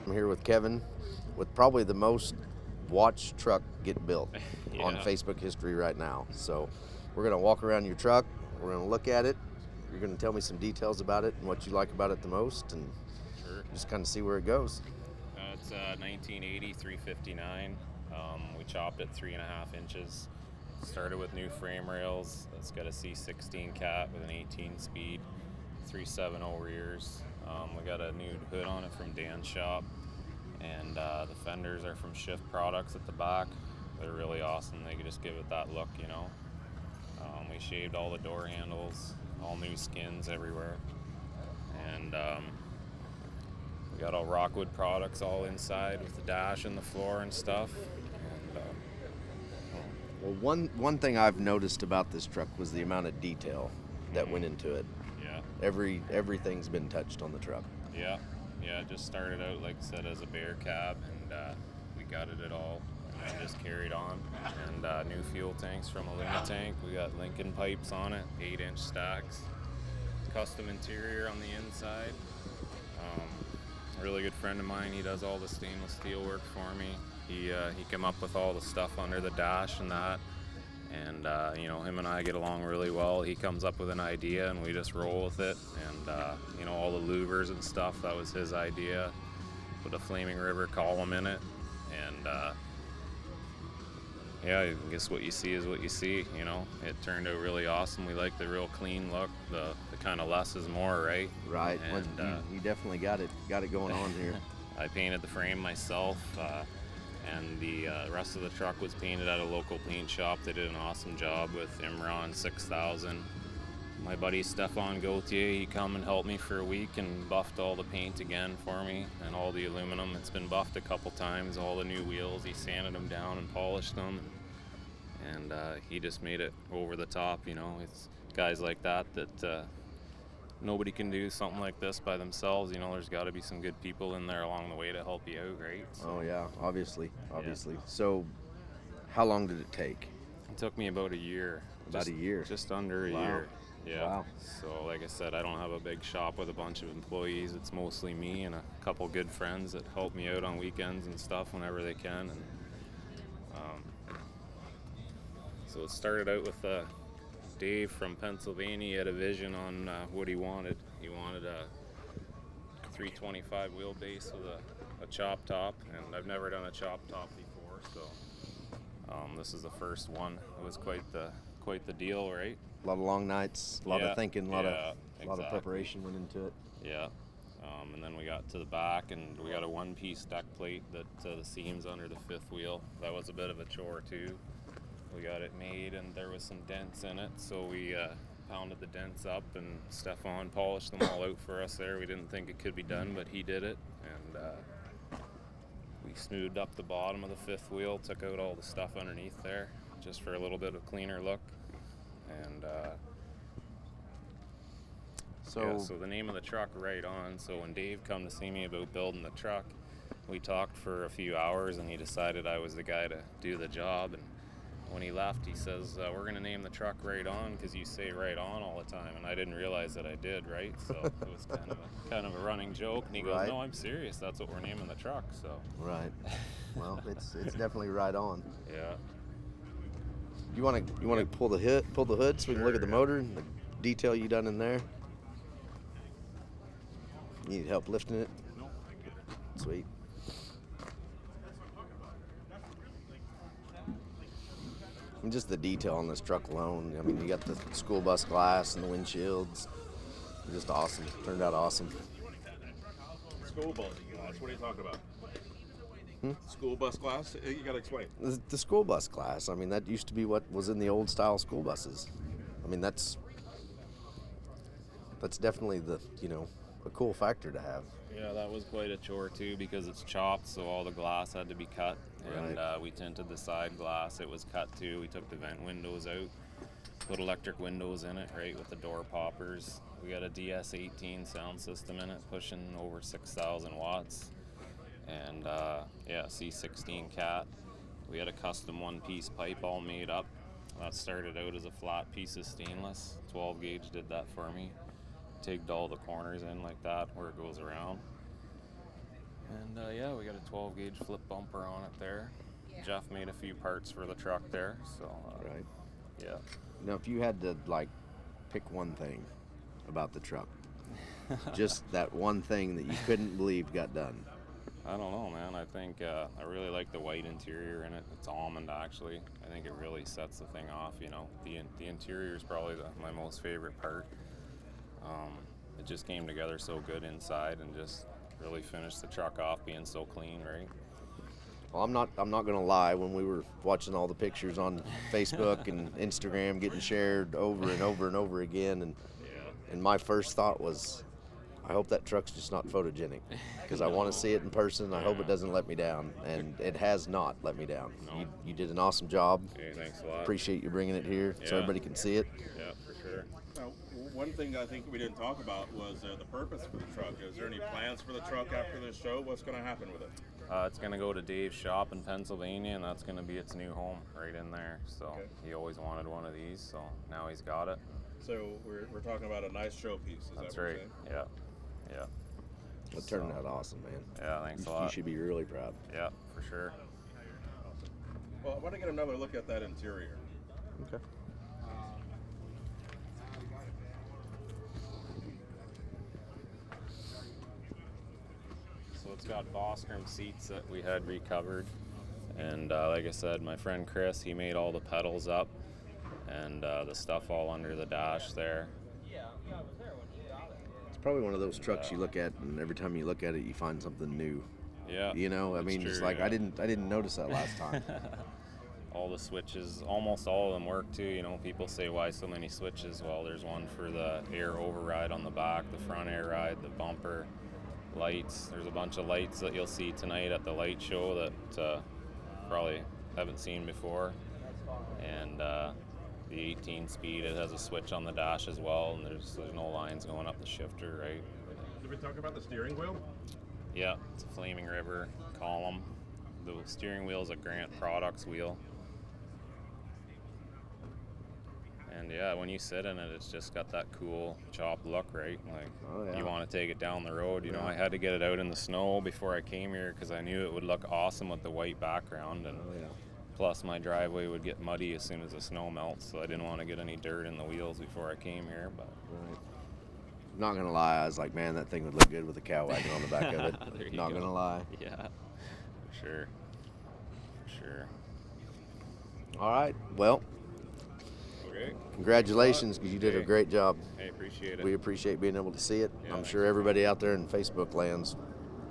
I'm here with Kevin with probably the most watched truck get built on Facebook history right now. So we're going to walk around your truck, we're going to look at it, you're going to tell me some details about it and what you like about it the most, and just kind of see where it goes. It's a 1980 359. We chopped it 3.5 inches. Started with new frame rails. It's got a C16 cat with an 18 speed, 370 rears. We got a new hood on it from Dan's shop, and the fenders are from Shift Products at the back. They're really awesome. They just give it that look, you know. We shaved all the door handles, all new skins everywhere, and we got all Rockwood products all inside with the dash and the floor and stuff. And Well, one thing I've noticed about this truck was the amount of detail that went into it. yeah, Everything's been touched on the truck. yeah. It just started out, like I said, as a bare cab, and we gutted it all, and then just carried on. And new fuel tanks from Aluna Tank. We got Lincoln pipes on it, 8-inch stacks. Custom interior on the inside. A really good friend of mine, he does all the stainless steel work for me. He came up with all the stuff under the dash and that, and him and I get along really well. He comes up with an idea and we just roll with it, and all the louvers and stuff, that was his idea. Put a Flaming River column in it, and I guess what you see is what you see. It turned out really awesome. We like the real clean look, the kind of less is more, right? Right. And you definitely got it going on here. I painted the frame myself, and the rest of the truck was painted at a local paint shop. They did an awesome job with Imron 6000. My buddy Stefan Gauthier, he come and helped me for a week and buffed all the paint again for me, and all the aluminum. It's been buffed a couple times, all the new wheels. He sanded them down and polished them, and he just made it over the top. It's guys like that nobody can do something like this by themselves. There's got to be some good people in there along the way to help you out, right? So, oh yeah, obviously. So how long did it take? It took me about a year. A year? Just under a year. Yeah. Wow. So like I said, I don't have a big shop with a bunch of employees. It's mostly me and a couple good friends that help me out on weekends and stuff whenever they can. And so it started out with Dave from Pennsylvania. He had a vision on what he wanted. He wanted a 325 wheelbase with a chop top, and I've never done a chop top before, so this is the first one. It was quite the deal, right? A lot of long nights, a lot of thinking, a lot of preparation went into it. Yeah. And then we got to the back, and we got a one-piece deck plate that the seams under the fifth wheel. That was a bit of a chore too. We got it made, and there was some dents in it, so we pounded the dents up, and Stefan polished them all out for us there. We didn't think it could be done, but he did it, and we smoothed up the bottom of the fifth wheel, took out all the stuff underneath there, just for a little bit of cleaner look. And so the name of the truck, Right On. So when Dave come to see me about building the truck, we talked for a few hours, and he decided I was the guy to do the job. And when he left, he says, we're going to name the truck Right On because you say right on all the time. And I didn't realize that I did, right? So it was kind of a running joke. And he goes, no, I'm serious. That's what we're naming the truck. So Right. Well, it's definitely right on. Yeah. You want to pull the hood so we can look at the motor and the detail you done in there? You need help lifting it? No. Sweet. And just the detail on this truck alone. I mean, you got the school bus glass and the windshields. Just awesome. Turned out awesome. School bus glass. What are you talking about? School bus glass? You gotta explain. The school bus glass. I mean, that used to be what was in the old style school buses. I mean, that's definitely a cool factor to have. Yeah, that was quite a chore too because it's chopped, so all the glass had to be cut, and we tinted the side glass. It was cut too. We took the vent windows out, put electric windows in it, right, with the door poppers. We got a DS18 sound system in it, pushing over 6,000 watts, and C16 cat. We had a custom one-piece pipe all made up. That started out as a flat piece of stainless. 12 gauge did that for me. Tigged all the corners in like that where it goes around. And yeah, we got a 12 gauge flip bumper on it there. Jeff made a few parts for the truck there, so Right. yeah. Now, if you had to like pick one thing about the truck, just that one thing that you couldn't believe got done. I don't know, man. I think I really like the white interior in it. It's almond, actually. I think it really sets the thing off. You know, the interior is probably my most favorite part. It just came together so good inside, and just really finished the truck off being so clean, right? Well, I'm not gonna lie. When we were watching all the pictures on Facebook and Instagram getting shared over and over and over again, and my first thought was, I hope that truck's just not photogenic, because I want to see it in person. I hope it doesn't let me down, and it has not let me down. No. You did an awesome job. Hey, thanks a lot. Appreciate you bringing it here so Yeah. everybody can see it. Yeah, for sure. Now, one thing I think we didn't talk about was the purpose for the truck. Is there any plans for the truck after this show? What's going to happen with it? It's going to go to Dave's shop in Pennsylvania, and that's going to be its new home right in there. So Okay. he always wanted one of these, so now he's got it. So we're talking about a nice showpiece. Is That's that what right. you're saying? Yeah. It turned out awesome, man. Yeah, thanks a You lot. should be really proud. Yeah, for sure. Well, I want to get another look at that interior. Okay. So it's got Bostrom seats that we had recovered, and like I said, my friend Chris, he made all the pedals up and the stuff all under the dash there. It's probably one of those trucks you look at, and every time you look at it, you find something new. Yeah. You know, I that's mean, true, just like yeah. I didn't notice that last time. All the switches, almost all of them work too. You know, people say, why so many switches? Well, there's one for the air override on the back, the front air ride, the bumper, lights. There's a bunch of lights that you'll see tonight at the light show that probably haven't seen before. And the 18 speed, it has a switch on the dash as well, and there's no lines going up the shifter, right? Did we talk about the steering wheel? Yeah, it's a Flaming River column. The steering wheel is a Grant Products wheel. And yeah, when you sit in it, it's just got that cool chop look, right? Like, Oh, yeah. you want to take it down the road. You know, Yeah. I had to get it out in the snow before I came here because I knew it would look awesome with the white background. And Oh, yeah. plus, my driveway would get muddy as soon as the snow melts, so I didn't want to get any dirt in the wheels before I came here. But Right. Not gonna lie, I was like, man, that thing would look good with a cow wagon on the back of it. There you Not go. gonna lie. yeah, for sure. For sure. All right. Well, Okay. congratulations, because you did a Hey. great job. Hey, appreciate it. We appreciate being able to see it. Yeah, I'm thanks. sure everybody out there in Facebook land's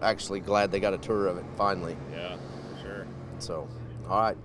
actually glad they got a tour of it finally. Yeah, for sure. So, all right.